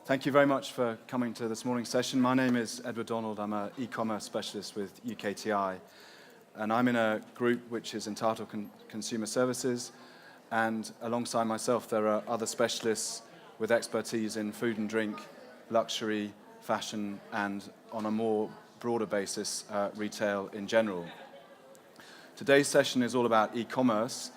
Thank you very much for coming to this morning's session. My name is Edward Donald. I'm an e-commerce specialist with UKTI, and I'm in a group which is entitled Consumer Services, and alongside myself there are other specialists with expertise in food and drink, luxury, fashion, and on a more broader basis, retail in general. Today's session is all about e-commerce,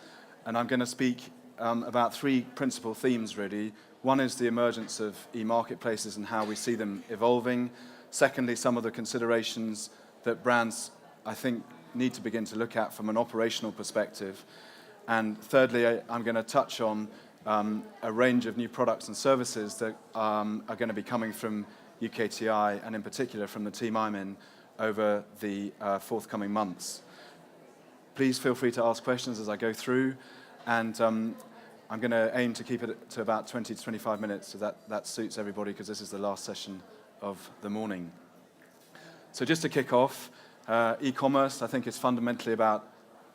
and I'm going to speak about three principal themes, really. One is the emergence of e-marketplaces and how we see them evolving. Secondly, some of the considerations that brands, I think, need to begin to look at from an operational perspective. And thirdly, I'm going to touch on a range of new products and services that are going to be coming from UKTI, and in particular from the team I'm in, over the forthcoming months. Please feel free to ask questions as I go through, and I'm going to aim to keep it to about 20 to 25 minutes, so that suits everybody, because this is the last session of the morning. So just to kick off, e-commerce, I think, is fundamentally about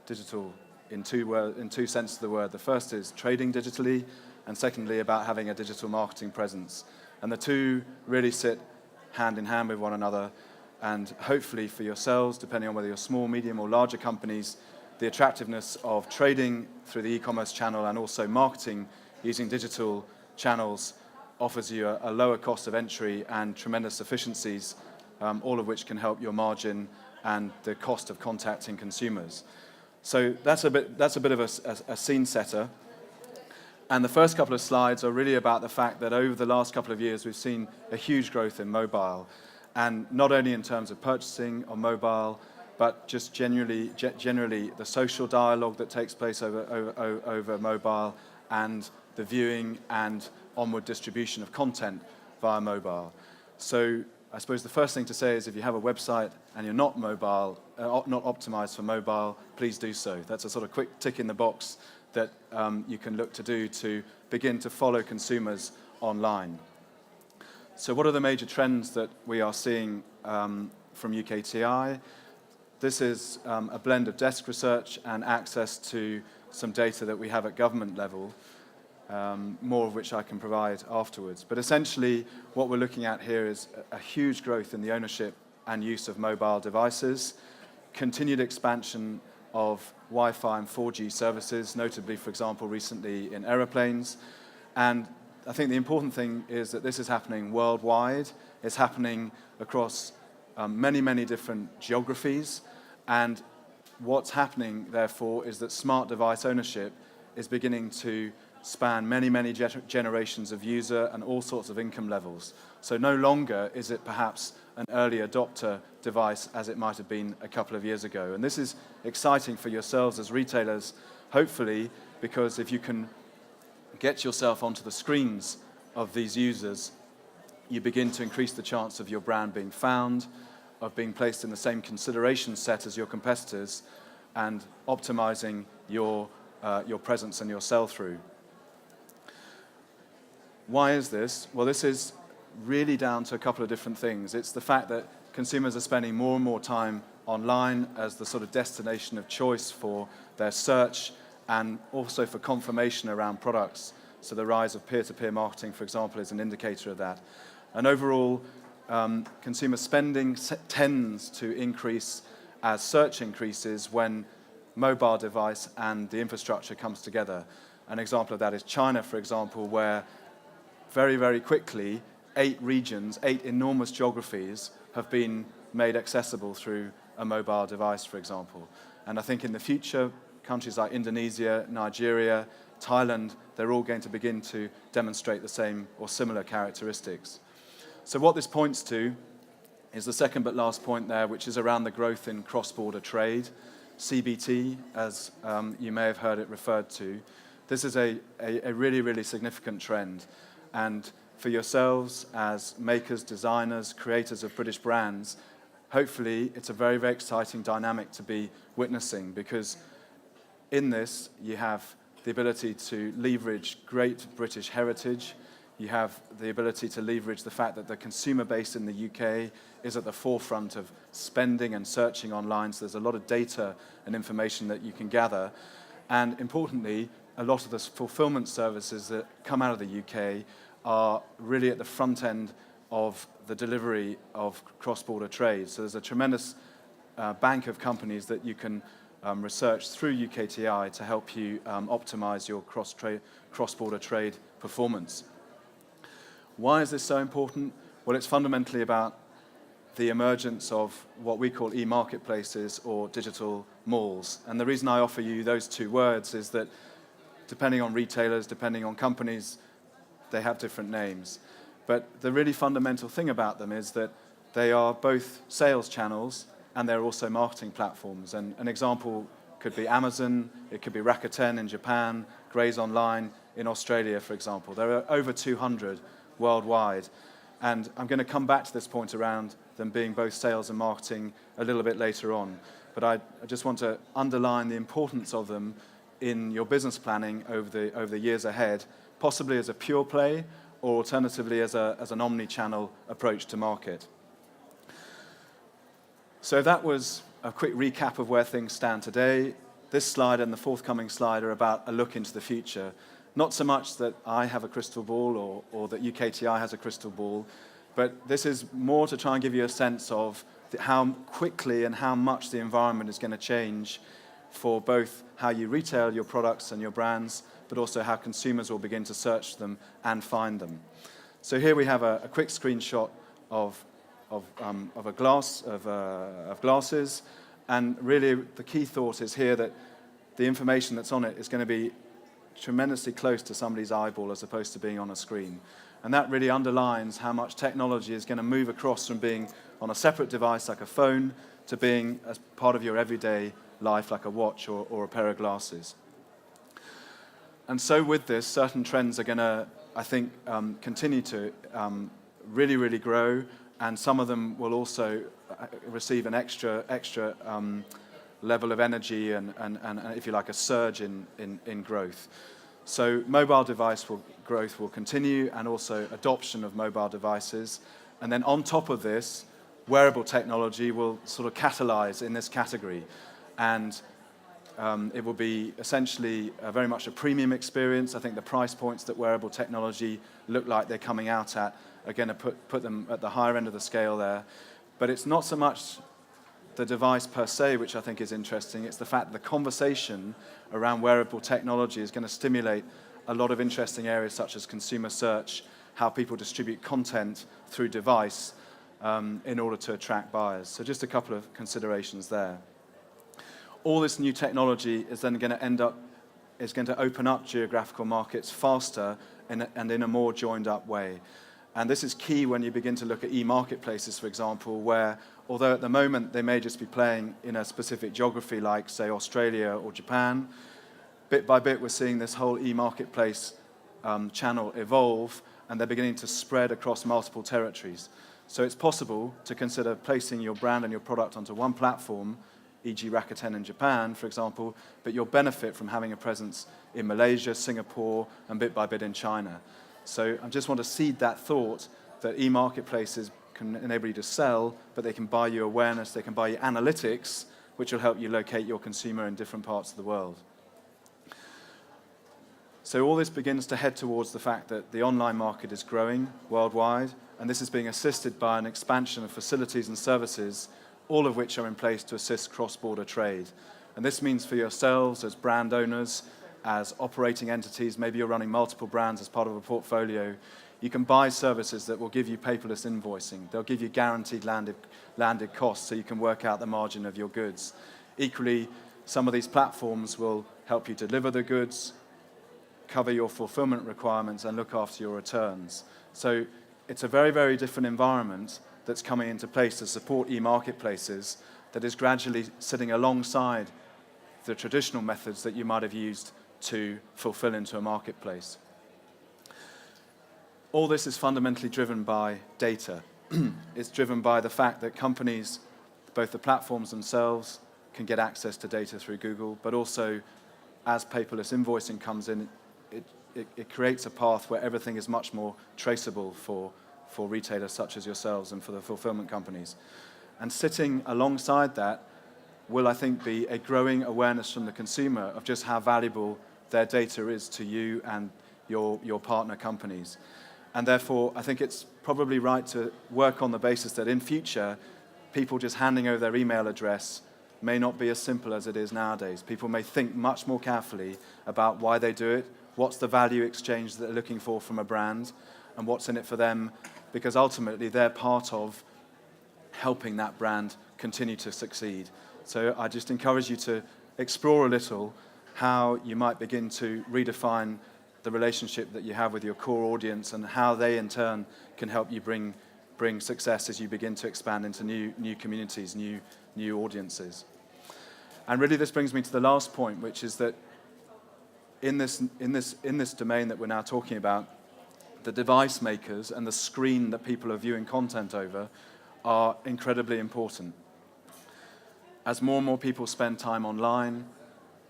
digital in two senses of the word. The first is trading digitally, and secondly, about having a digital marketing presence. And the two really sit hand in hand with one another, and hopefully for yourselves, depending on whether you're small, medium, or larger companies, the attractiveness of trading through the e-commerce channel and also marketing using digital channels offers you a lower cost of entry and tremendous efficiencies, all of which can help your margin and the cost of contacting consumers. So that's a bit of a scene setter. And the first couple of slides are really about the fact that over the last couple of years we've seen a huge growth in mobile, and not only in terms of purchasing on mobile, but just generally the social dialogue that takes place over mobile, and the viewing and onward distribution of content via mobile. So I suppose the first thing to say is, if you have a website and you're not mobile, not optimized for mobile, please do so. That's a sort of quick tick in the box that you can look to do to begin to follow consumers online. So what are the major trends that we are seeing from UKTI? This is a blend of desk research and access to some data that we have at government level, more of which I can provide afterwards. But essentially, what we're looking at here is a huge growth in the ownership and use of mobile devices, continued expansion of Wi-Fi and 4G services, notably, for example, recently in aeroplanes. And I think the important thing is that this is happening worldwide. It's happening across many different geographies, and what's happening, therefore, is that smart device ownership is beginning to span many generations of user and all sorts of income levels. So no longer is it perhaps an early adopter device as it might have been a couple of years ago. And this is exciting for yourselves as retailers, hopefully, because if you can get yourself onto the screens of these users, you begin to increase the chance of your brand being found, of being placed in the same consideration set as your competitors, and optimizing your presence and your sell-through. Why is this? Well, this is really down to a couple of different things. It's the fact that consumers are spending more and more time online as the sort of destination of choice for their search, and also for confirmation around products. So the rise of peer-to-peer marketing, for example, is an indicator of that. And overall, consumer spending tends to increase as search increases in mobile device and the infrastructure comes together. An example of that is China, for example, where very quickly 8 regions, 8 enormous geographies have been made accessible through a mobile device, for example. And I think in the future, countries like Indonesia, Nigeria, Thailand, they're all going to begin to demonstrate the same or similar characteristics. So what this points to is the second but last point there, which is around the growth in cross-border trade, CBT, as you may have heard it referred to. This is a really significant trend. And for yourselves as makers, designers, creators of British brands, hopefully it's a very exciting dynamic to be witnessing, because in this you have the ability to leverage great British heritage. You have the ability to leverage the fact that the consumer base in the UK is at the forefront of spending and searching online, so there's a lot of data and information that you can gather. And importantly, a lot of the fulfillment services that come out of the UK are really at the front end of the delivery of cross-border trade. So there's a tremendous bank of companies that you can research through UKTI to help you optimize your cross-border trade performance. Why is this so important? Well, it's fundamentally about the emergence of what we call e-marketplaces or digital malls. And the reason I offer you those two words is that depending on retailers, depending on companies, they have different names. But the really fundamental thing about them is that they are both sales channels and they're also marketing platforms. And an example could be Amazon, it could be Rakuten in Japan, Graze Online in Australia, for example. There are over 200 worldwide. And I'm going to come back to this point around them being both sales and marketing a little bit later on. But I just want to underline the importance of them in your business planning over the years ahead, possibly as a pure play or alternatively as an omni-channel approach to market. So that was a quick recap of where things stand today. This slide and the forthcoming slide are about a look into the future. Not so much that I have a crystal ball or that UKTI has a crystal ball, but this is more to try and give you a sense of how quickly and how much the environment is going to change for both how you retail your products and your brands, but also how consumers will begin to search them and find them. So here we have a quick screenshot of a glass of glasses, and really the key thought is here that the information that's on it is going to be tremendously close to somebody's eyeball as opposed to being on a screen. And that really underlines how much technology is going to move across from being on a separate device like a phone to being as part of your everyday life like a watch or a pair of glasses. And so with this, certain trends are going to, I think, continue to really, really grow, and some of them will also receive an extra level of energy and, if you like, a surge in growth. So mobile device growth will continue, and also adoption of mobile devices. And then on top of this, wearable technology will sort of catalyze in this category. And it will be essentially very much a premium experience. I think the price points that wearable technology look like they're coming out at are going to put them at the higher end of the scale there. But it's not so much the device per se, which I think is interesting. It's the fact that the conversation around wearable technology is going to stimulate a lot of interesting areas such as consumer search, how people distribute content through device in order to attract buyers. So just a couple of considerations there. All this new technology is then going to open up geographical markets faster and in a more joined up way. And this is key when you begin to look at e-marketplaces, for example, where although at the moment they may just be playing in a specific geography like, say, Australia or Japan, bit by bit we're seeing this whole e-marketplace channel evolve, and they're beginning to spread across multiple territories. So it's possible to consider placing your brand and your product onto one platform, e.g. Rakuten in Japan, for example, but you'll benefit from having a presence in Malaysia, Singapore, and bit by bit in China. So I just want to seed that thought that e-marketplaces can enable you to sell, but they can buy you awareness, they can buy you analytics, which will help you locate your consumer in different parts of the world. So all this begins to head towards the fact that the online market is growing worldwide, and this is being assisted by an expansion of facilities and services, all of which are in place to assist cross-border trade. And this means for yourselves as brand owners, as operating entities, maybe you're running multiple brands as part of a portfolio, you can buy services that will give you paperless invoicing. They'll give you guaranteed landed costs so you can work out the margin of your goods. Equally, some of these platforms will help you deliver the goods, cover your fulfillment requirements, and look after your returns. So it's a very, very different environment that's coming into place to support e-marketplaces that is gradually sitting alongside the traditional methods that you might have used to fulfill into a marketplace. All this is fundamentally driven by data. It's driven by the fact that companies, both the platforms themselves, can get access to data through Google, but also as paperless invoicing comes in, it creates a path where everything is much more traceable for retailers such as yourselves and for the fulfillment companies. And sitting alongside that will, I think, be a growing awareness from the consumer of just how valuable their data is to you and your partner companies. And therefore, I think it's probably right to work on the basis that in future, people just handing over their email address may not be as simple as it is nowadays. People may think much more carefully about why they do it, what's the value exchange that they're looking for from a brand, and what's in it for them, because ultimately they're part of helping that brand continue to succeed. So I just encourage you to explore a little how you might begin to redefine the relationship that you have with your core audience and how they in turn can help you bring success as you begin to expand into new communities, new audiences. And really this brings me to the last point, which is that in this domain that we're now talking about, the device makers and the screen that people are viewing content over are incredibly important. As more and more people spend time online,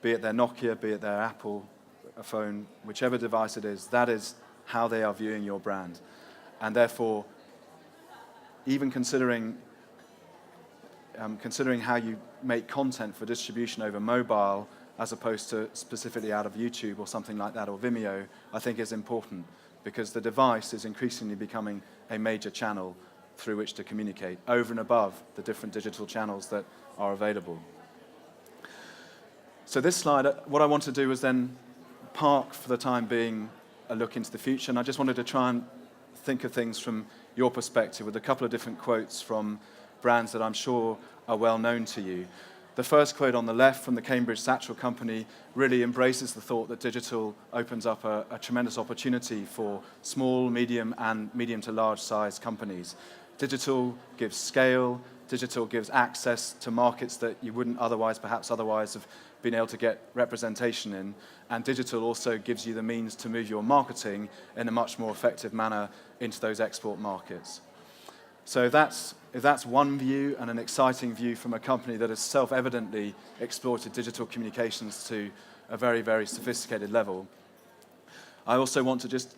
be it their Nokia, be it their Apple, a phone, whichever device it is, that is how they are viewing your brand. And therefore, even considering how you make content for distribution over mobile as opposed to specifically out of YouTube or something like that, or Vimeo, I think is important, because the device is increasingly becoming a major channel through which to communicate, over and above the different digital channels that are available. So this slide, what I want to do is then park for the time being a look into the future, and I just wanted to try and think of things from your perspective with a couple of different quotes from brands that I'm sure are well known to you. The first quote on the left from the Cambridge Satchel Company really embraces the thought that digital opens up a tremendous opportunity for small, medium, and medium to large size companies. Digital gives scale, digital gives access to markets that you wouldn't perhaps otherwise have been able to get representation in, and digital also gives you the means to move your marketing in a much more effective manner into those export markets. So if that's one view, and an exciting view from a company that has self-evidently exploited digital communications to a very, very sophisticated level, I also want to just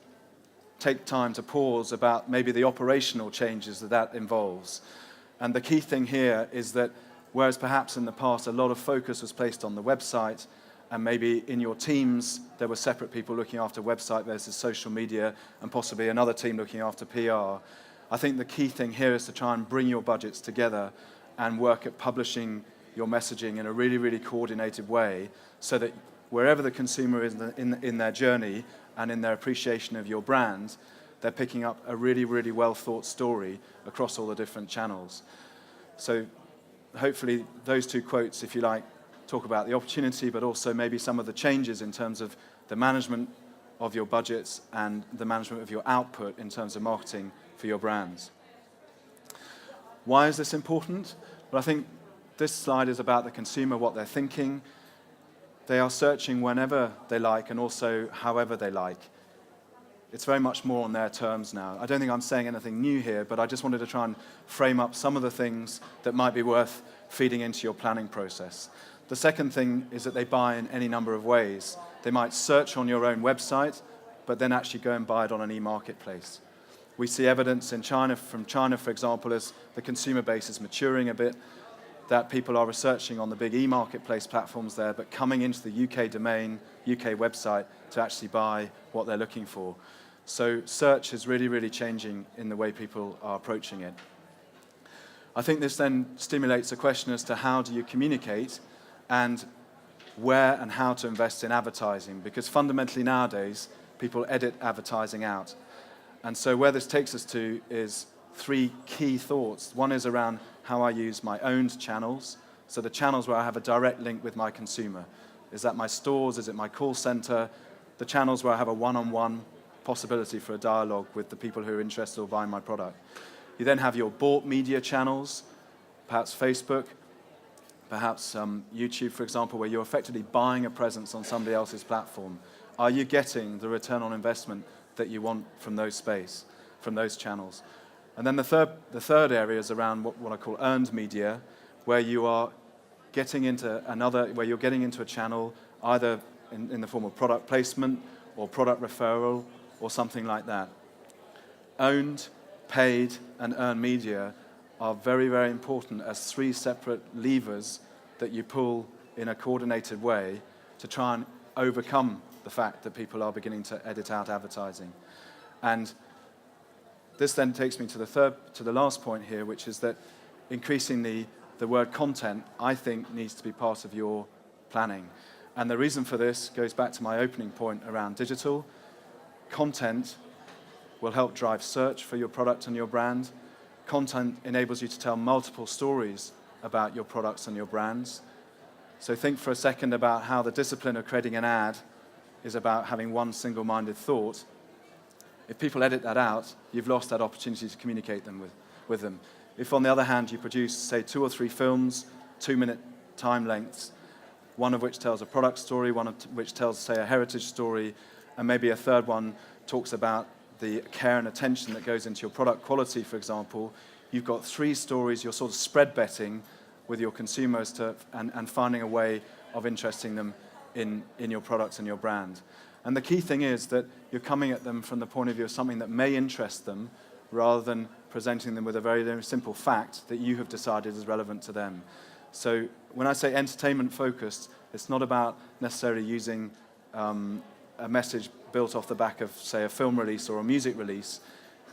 take time to pause about maybe the operational changes that involves. And the key thing here is that whereas perhaps in the past a lot of focus was placed on the website, and maybe in your teams there were separate people looking after website versus social media, and possibly another team looking after PR, I think the key thing here is to try and bring your budgets together and work at publishing your messaging in a really, really coordinated way, so that wherever the consumer is in their journey and in their appreciation of your brand, they're picking up a really, really well-thought story across all the different channels. So hopefully those two quotes, if you like, talk about the opportunity, but also maybe some of the changes in terms of the management of your budgets and the management of your output in terms of marketing for your brands. Why is this important? Well, I think this slide is about the consumer, what they're thinking. They are searching whenever they like and also however they like. It's very much more on their terms now. I don't think I'm saying anything new here, but I just wanted to try and frame up some of the things that might be worth feeding into your planning process. The second thing is that they buy in any number of ways. They might search on your own website, but then actually go and buy it on an e-marketplace. We see evidence from China, for example, as the consumer base is maturing a bit, that people are researching on the big e-marketplace platforms there, but coming into the UK domain, UK website, to actually buy what they're looking for. So search is really, really changing in the way people are approaching it. I think this then stimulates a question as to how do you communicate and where and how to invest in advertising, because fundamentally nowadays, people edit advertising out. And so where this takes us to is three key thoughts. One is around how I use my owned channels, so the channels where I have a direct link with my consumer. Is that my stores? Is it my call center? The channels where I have a one-on-one possibility for a dialogue with the people who are interested or buying my product. You then have your bought media channels, perhaps Facebook, perhaps YouTube, for example, where you're effectively buying a presence on somebody else's platform. Are you getting the return on investment that you want from those channels? And then the third area is around what I call earned media, where you are getting into a channel either in the form of product placement or product referral or something like that. Owned, paid, and earned media are very, very important as three separate levers that you pull in a coordinated way to try and overcome the fact that people are beginning to edit out advertising. And This then takes me to the last point here, which is that increasingly the word content, I think, needs to be part of your planning. And the reason for this goes back to my opening point around digital. Content will help drive search for your product and your brand. Content enables you to tell multiple stories about your products and your brands. So think for a second about how the discipline of creating an ad is about having one single-minded thought. If people edit that out, you've lost that opportunity to communicate with them. If, on the other hand, you produce, say, 2 or 3 films, 2-minute time lengths, one of which tells a product story, one of which tells, say, a heritage story, and maybe a third one talks about the care and attention that goes into your product quality, for example, you've got 3 stories, you're sort of spread betting with your consumers and finding a way of interesting them in your products and your brand. And the key thing is that you're coming at them from the point of view of something that may interest them rather than presenting them with a very, very simple fact that you have decided is relevant to them. So when I say entertainment focused, it's not about necessarily using a message built off the back of, say, a film release or a music release,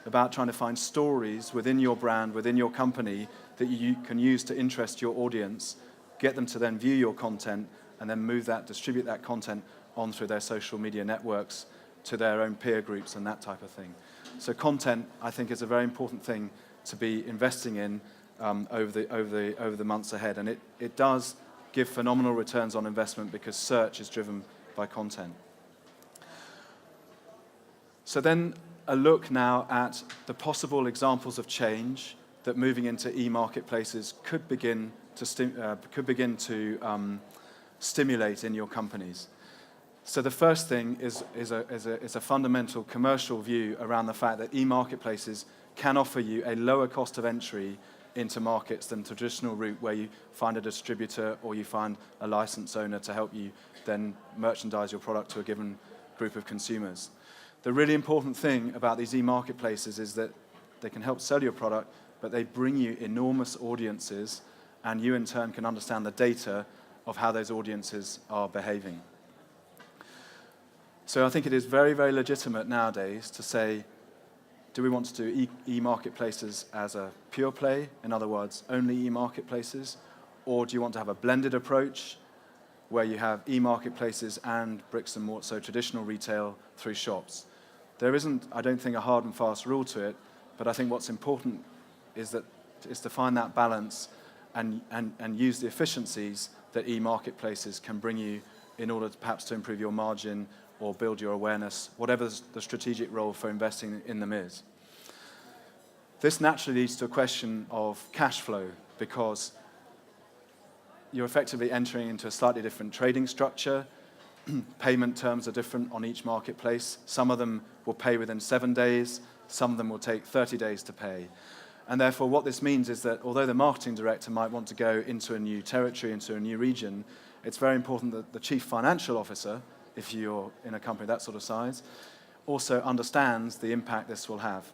about trying to find stories within your brand, within your company, that you can use to interest your audience, get them to then view your content, and then distribute that content on through their social media networks to their own peer groups and that type of thing. So content, I think, is a very important thing to be investing in over the months ahead, and it does give phenomenal returns on investment because search is driven by content. So then a look now at the possible examples of change that moving into e-marketplaces could begin to stimulate in your companies. So the first thing is a fundamental commercial view around the fact that e-marketplaces can offer you a lower cost of entry into markets than traditional route where you find a distributor or you find a license owner to help you then merchandise your product to a given group of consumers. The really important thing about these e-marketplaces is that they can help sell your product, but they bring you enormous audiences, and you in turn can understand the data of how those audiences are behaving. So I think it is very, very legitimate nowadays to say, do we want to do e-marketplaces as a pure play, in other words, only e-marketplaces, or do you want to have a blended approach where you have e-marketplaces and bricks and mortar, so traditional retail through shops? There isn't, I don't think, a hard and fast rule to it, but I think what's important is to find that balance and use the efficiencies that e-marketplaces can bring you in order to perhaps to improve your margin or build your awareness, whatever the strategic role for investing in them is. This naturally leads to a question of cash flow, because you're effectively entering into a slightly different trading structure. Payment terms are different on each marketplace. Some of them will pay within 7 days, some of them will take 30 days to pay. And therefore what this means is that although the marketing director might want to go into a new territory, into a new region, it's very important that the chief financial officer, if you're in a company that sort of size, also understands the impact this will have.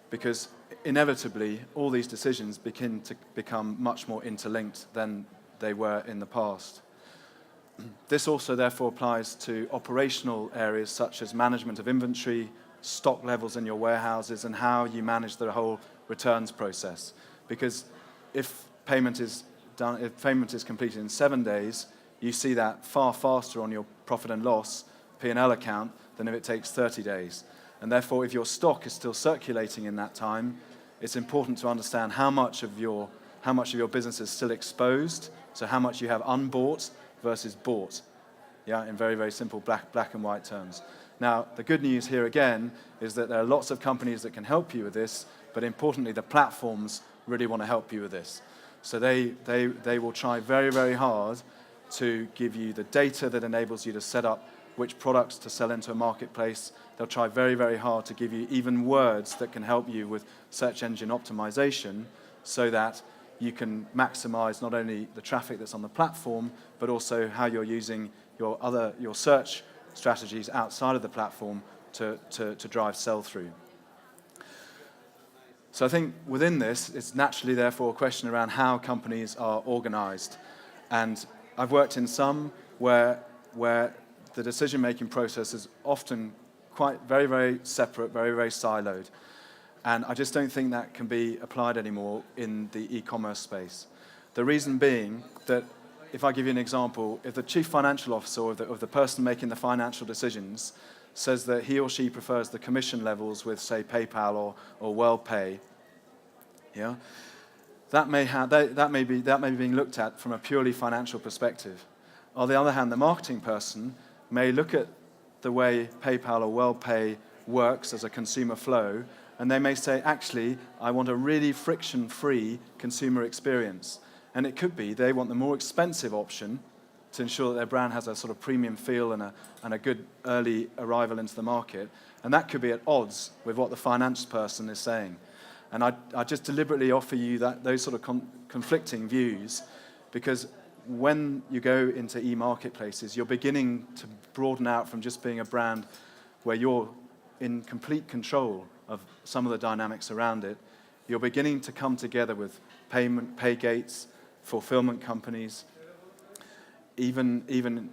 Because inevitably, all these decisions begin to become much more interlinked than they were in the past. This also therefore applies to operational areas such as management of inventory, stock levels in your warehouses, and how you manage the whole returns process. Because if payment is completed in 7 days, you see that far faster on your profit and loss P&L account than if it takes 30 days. And therefore, if your stock is still circulating in that time, it's important to understand how much of your business is still exposed, so how much you have unbought versus bought, yeah, in very, very simple black and white terms. Now, the good news here again is that there are lots of companies that can help you with this, but importantly, the platforms really want to help you with this. So they will try very, very hard to give you the data that enables you to set up which products to sell into a marketplace. They'll try very, very hard to give you even words that can help you with search engine optimization so that you can maximize not only the traffic that's on the platform, but also how you're using your search strategies outside of the platform to drive sell-through. So I think within this, it's naturally therefore a question around how companies are organized. And I've worked in some where the decision-making process is often quite very, very separate, very, very siloed. And I just don't think that can be applied anymore in the e-commerce space. The reason being that, if I give you an example, if the chief financial officer of the person making the financial decisions says that he or she prefers the commission levels with, say, PayPal or WorldPay, yeah, that may be being looked at from a purely financial perspective. On the other hand, the marketing person may look at the way PayPal or WorldPay works as a consumer flow, and they may say, actually, I want a really friction-free consumer experience. And it could be they want the more expensive option to ensure that their brand has a sort of premium feel and a good early arrival into the market. And that could be at odds with what the finance person is saying. And I just deliberately offer you those sort of conflicting views, because when you go into e-marketplaces, you're beginning to broaden out from just being a brand where you're in complete control of some of the dynamics around it. You're beginning to come together with pay gates, fulfillment companies, even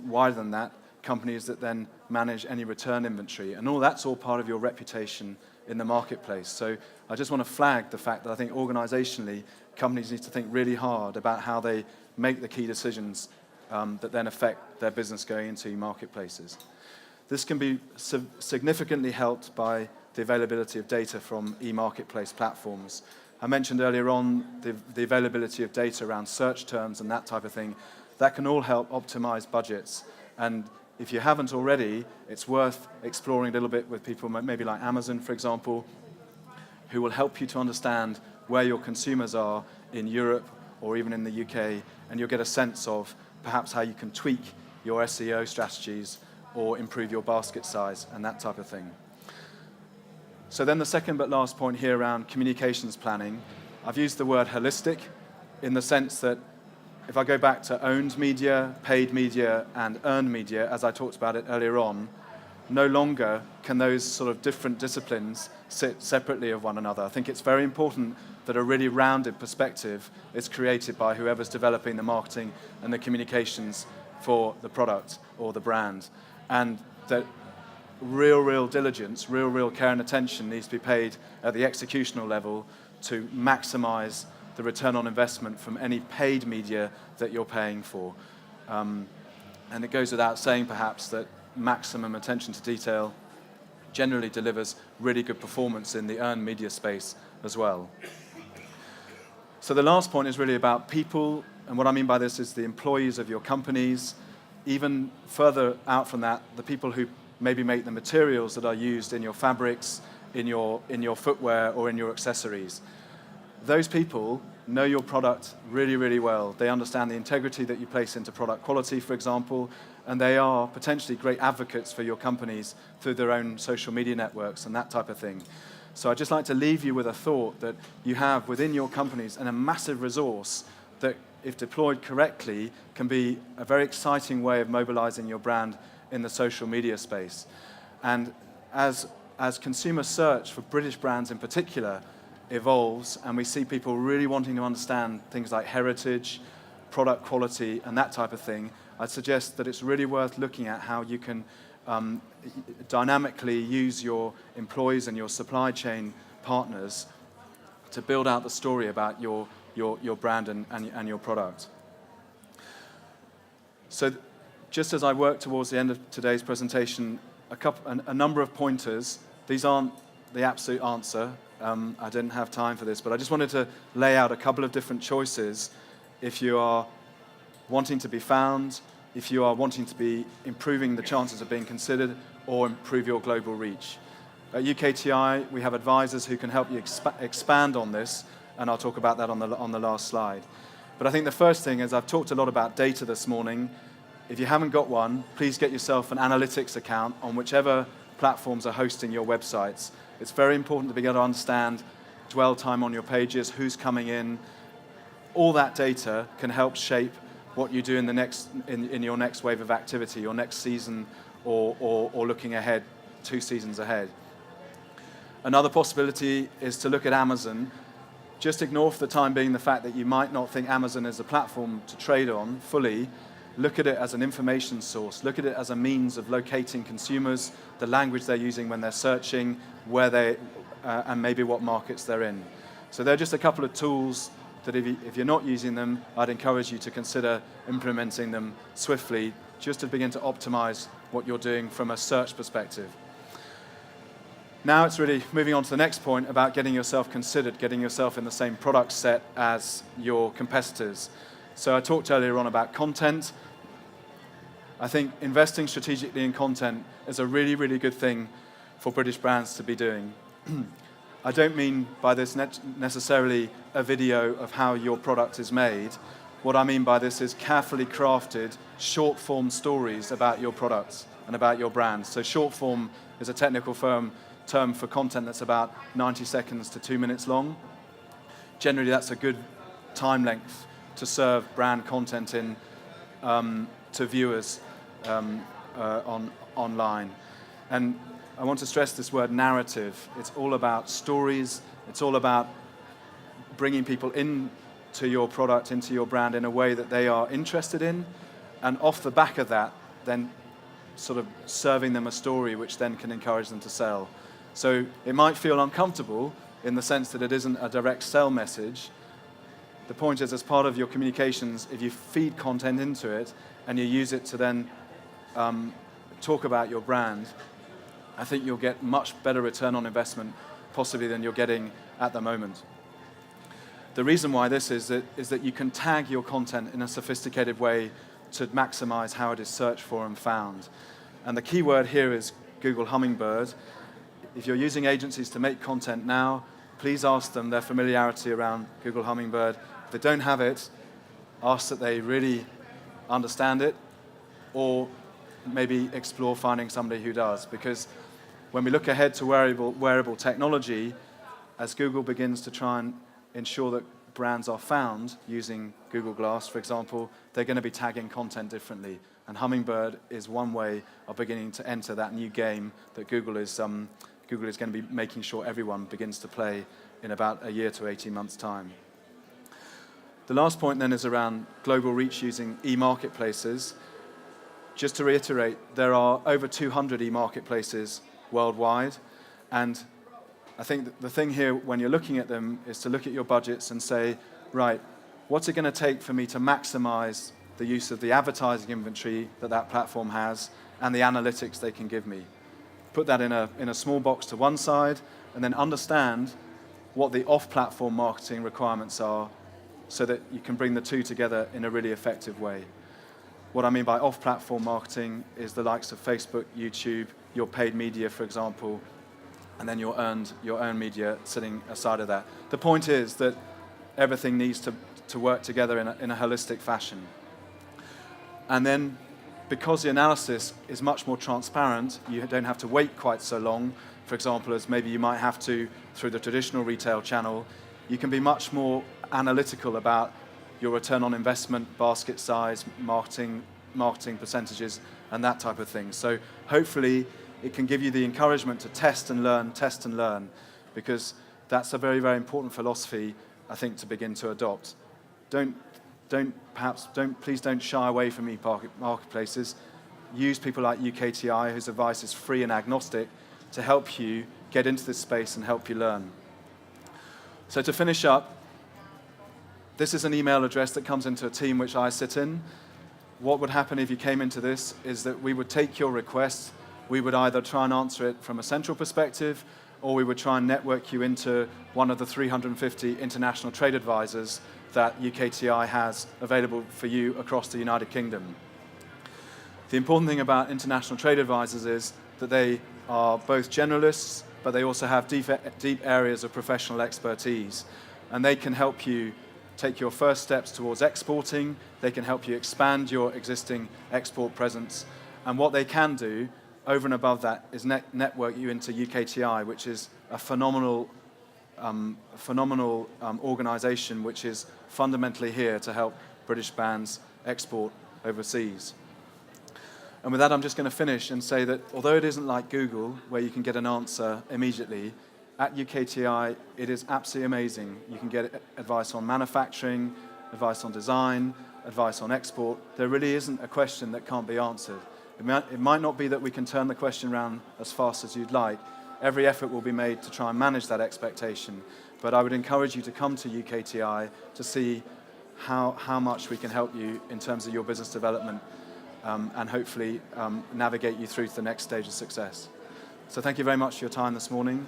wider than that, companies that then manage any return inventory. And that's all part of your reputation in the marketplace. So I just want to flag the fact that I think organizationally, companies need to think really hard about how they make the key decisions that then affect their business going into marketplaces. This can be significantly helped by the availability of data from e-marketplace platforms. I mentioned earlier on the availability of data around search terms and that type of thing. That can all help optimize budgets. And if you haven't already, it's worth exploring a little bit with people maybe like Amazon, for example, who will help you to understand where your consumers are in Europe or even in the UK, and you'll get a sense of perhaps how you can tweak your SEO strategies or improve your basket size and that type of thing. So then the second but last point here around communications planning, I've used the word holistic in the sense that if I go back to owned media, paid media, and earned media, as I talked about it earlier on, no longer can those sort of different disciplines sit separately of one another. I think it's very important that a really rounded perspective is created by whoever's developing the marketing and the communications for the product or the brand. And that real diligence, real care and attention needs to be paid at the executional level to maximize the return on investment from any paid media that you're paying for. And it goes without saying, perhaps, that maximum attention to detail generally delivers really good performance in the earned media space as well. So the last point is really about people, and what I mean by this is the employees of your companies. Even further out from that, the people who maybe make the materials that are used in your fabrics, in your footwear, or in your accessories. Those people know your product really well. They understand the integrity that you place into product quality, for example, and they are potentially great advocates for your companies through their own social media networks and that type of thing. So I'd just like to leave you with a thought that you have within your companies and a massive resource that, if deployed correctly, can be a very exciting way of mobilizing your brand in the social media space. And as consumer search for British brands in particular evolves, and we see people really wanting to understand things like heritage, product quality, and that type of thing, I'd suggest that it's really worth looking at how you can dynamically use your employees and your supply chain partners to build out the story about your brand and your product. So just as I work towards the end of today's presentation, a number of pointers. These aren't the absolute answer. I didn't have time for this, but I just wanted to lay out a couple of different choices if you are wanting to be found, if you are wanting to be improving the chances of being considered, or improve your global reach. At UKTI, we have advisors who can help you expand on this, and I'll talk about that on the last slide. But I think the first thing is, I've talked a lot about data this morning. If you haven't got one, please get yourself an analytics account on whichever platforms are hosting your websites. It's very important to be able to understand dwell time on your pages, who's coming in. All that data can help shape what you do in your next wave of activity, your next season, or looking ahead 2 seasons ahead. Another possibility is to look at Amazon. Just ignore for the time being the fact that you might not think Amazon is a platform to trade on fully, look at it as an information source, look at it as a means of locating consumers, the language they're using when they're searching, where they, and maybe what markets they're in. So they're just a couple of tools that if you're not using them, I'd encourage you to consider implementing them swiftly, just to begin to optimize what you're doing from a search perspective. Now it's really moving on to the next point about getting yourself considered, getting yourself in the same product set as your competitors. So I talked earlier on about content. I think investing strategically in content is a really, really good thing for British brands to be doing. I don't mean by this necessarily a video of how your product is made. What I mean by this is carefully crafted, short-form stories about your products and about your brand. So short form is a technical term for content that's about 90 seconds to 2 minutes long. Generally, that's a good time length to serve brand content in to viewers online. And I want to stress this word narrative. It's all about stories. It's all about bringing people into your product, into your brand in a way that they are interested in. And off the back of that, then sort of serving them a story which then can encourage them to sell. So it might feel uncomfortable in the sense that it isn't a direct sell message. The point is, as part of your communications, if you feed content into it and you use it to then talk about your brand, I think you'll get much better return on investment possibly than you're getting at the moment. The reason why this is that you can tag your content in a sophisticated way to maximize how it is searched for and found. And the key word here is Google Hummingbird. If you're using agencies to make content now, please ask them their familiarity around Google Hummingbird. If they don't have it, ask that they really understand it, or maybe explore finding somebody who does. Because when we look ahead to wearable technology, as Google begins to try and ensure that brands are found using Google Glass, for example, they're going to be tagging content differently. And Hummingbird is one way of beginning to enter that new game that Google is going to be making sure everyone begins to play in about a year to 18 months' time. The last point then is around global reach using e-marketplaces. Just to reiterate, there are over 200 e-marketplaces worldwide, and I think the thing here when you're looking at them is to look at your budgets and say, right, what's it going to take for me to maximize the use of the advertising inventory that platform has and the analytics they can give me? Put that in a small box to one side, and then understand what the off-platform marketing requirements are so that you can bring the two together in a really effective way. What I mean by off-platform marketing is the likes of Facebook, YouTube, your paid media, for example, and then your earned media sitting aside of that. The point is that everything needs to work together in a holistic fashion. And then, because the analysis is much more transparent, you don't have to wait quite so long, for example, as maybe you might have to through the traditional retail channel. You can be much more analytical about your return on investment, basket size, marketing percentages, and that type of thing. So hopefully it can give you the encouragement to test and learn, because that's a very, very important philosophy, I think, to begin to adopt. Please don't shy away from e-marketplaces. Use people like UKTI, whose advice is free and agnostic, to help you get into this space and help you learn. So to finish up, this is an email address that comes into a team which I sit in. What would happen if you came into this is that we would take your request. We would either try and answer it from a central perspective, or we would try and network you into one of the 350 international trade advisors that UKTI has available for you across the United Kingdom. The important thing about international trade advisors is that they are both generalists, but they also have deep areas of professional expertise. And they can help you take your first steps towards exporting. They can help you expand your existing export presence. And what they can do, over and above that, is network you into UKTI, which is a phenomenal organization which is fundamentally here to help British brands export overseas. And with that, I'm just going to finish and say that although it isn't like Google, where you can get an answer immediately, at UKTI, it is absolutely amazing. You can get advice on manufacturing, advice on design, advice on export. There really isn't a question that can't be answered. It might not be that we can turn the question around as fast as you'd like. Every effort will be made to try and manage that expectation. But I would encourage you to come to UKTI to see how much we can help you in terms of your business development and hopefully navigate you through to the next stage of success. So thank you very much for your time this morning.